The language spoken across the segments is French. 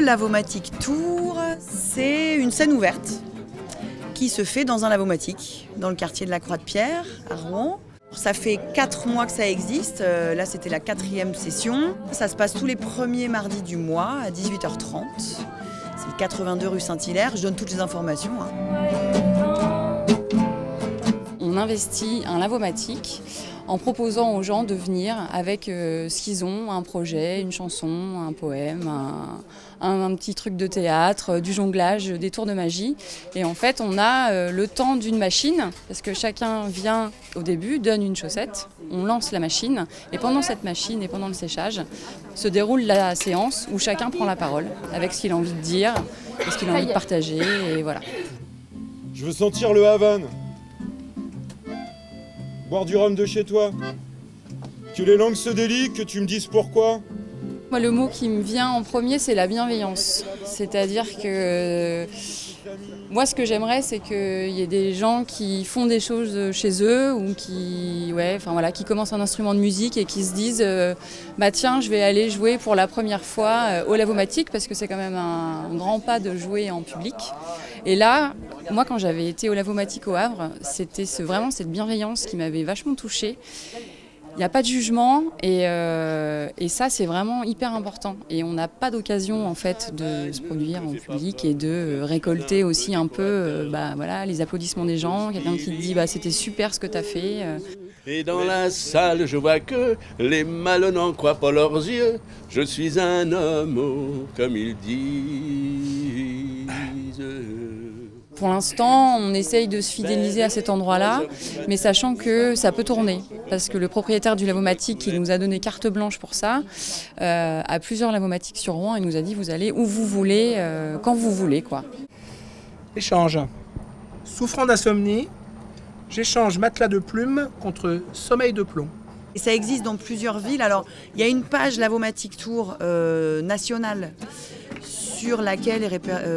Lavomatic Tour, c'est une scène ouverte qui se fait dans un lavomatic, dans le quartier de la Croix-de-Pierre, à Rouen. Ça fait 4 mois que ça existe, là c'était la 4e session. Ça se passe tous les premiers mardis du mois à 18h30. C'est le 82 rue Saint-Hilaire, je donne toutes les informations. On investit un lavomatic en proposant aux gens de venir avec ce qu'ils ont, un projet, une chanson, un poème, un petit truc de théâtre, du jonglage, des tours de magie. Et en fait, on a le temps d'une machine, parce que chacun vient au début, donne une chaussette, on lance la machine, et pendant cette machine et pendant le séchage, se déroule la séance où chacun prend la parole, avec ce qu'il a envie de dire, ce qu'il a envie de partager, et voilà. Je veux sentir le Havane. Boire du rhum de chez toi. Que les langues se délient, que tu me dises pourquoi. Moi, le mot qui me vient en premier, c'est la bienveillance. C'est-à-dire que moi, ce que j'aimerais, c'est qu'il y ait des gens qui font des choses chez eux ou qui commencent un instrument de musique et qui se disent tiens, je vais aller jouer pour la première fois au lavomatic parce que c'est quand même un grand pas de jouer en public. Et là, moi, quand j'avais été au lavomatic au Havre, c'était vraiment cette bienveillance qui m'avait vachement touchée. Il n'y a pas de jugement et ça, c'est vraiment hyper important. Et on n'a pas d'occasion en fait de se produire en public et de récolter aussi un peu les applaudissements des gens. Quelqu'un qui te dit c'était super ce que tu as fait. Et dans la salle, je vois que les malhonnants croient pas leurs yeux. Je suis un homme, comme ils disent. Pour l'instant, on essaye de se fidéliser à cet endroit-là, mais sachant que ça peut tourner. Parce que le propriétaire du lavomatic, qui nous a donné carte blanche pour ça, a plusieurs lavomatics sur Rouen et nous a dit vous allez où vous voulez, quand vous voulez, quoi. Échange. Souffrant d'insomnie, j'échange matelas de plumes contre sommeil de plomb. Et ça existe dans plusieurs villes. Alors, il y a une page Lavomatic Tour nationale sur laquelle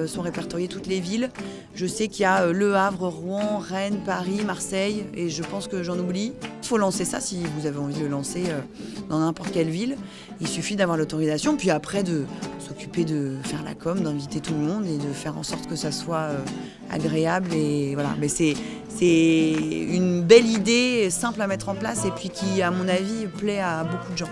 sont répertoriées toutes les villes. Je sais qu'il y a Le Havre, Rouen, Rennes, Paris, Marseille, et je pense que j'en oublie. Il faut lancer ça si vous avez envie de le lancer dans n'importe quelle ville. Il suffit d'avoir l'autorisation, puis après de s'occuper de faire la com, d'inviter tout le monde et de faire en sorte que ça soit agréable. Et voilà. Mais c'est une belle idée, simple à mettre en place et puis qui, à mon avis, plaît à beaucoup de gens.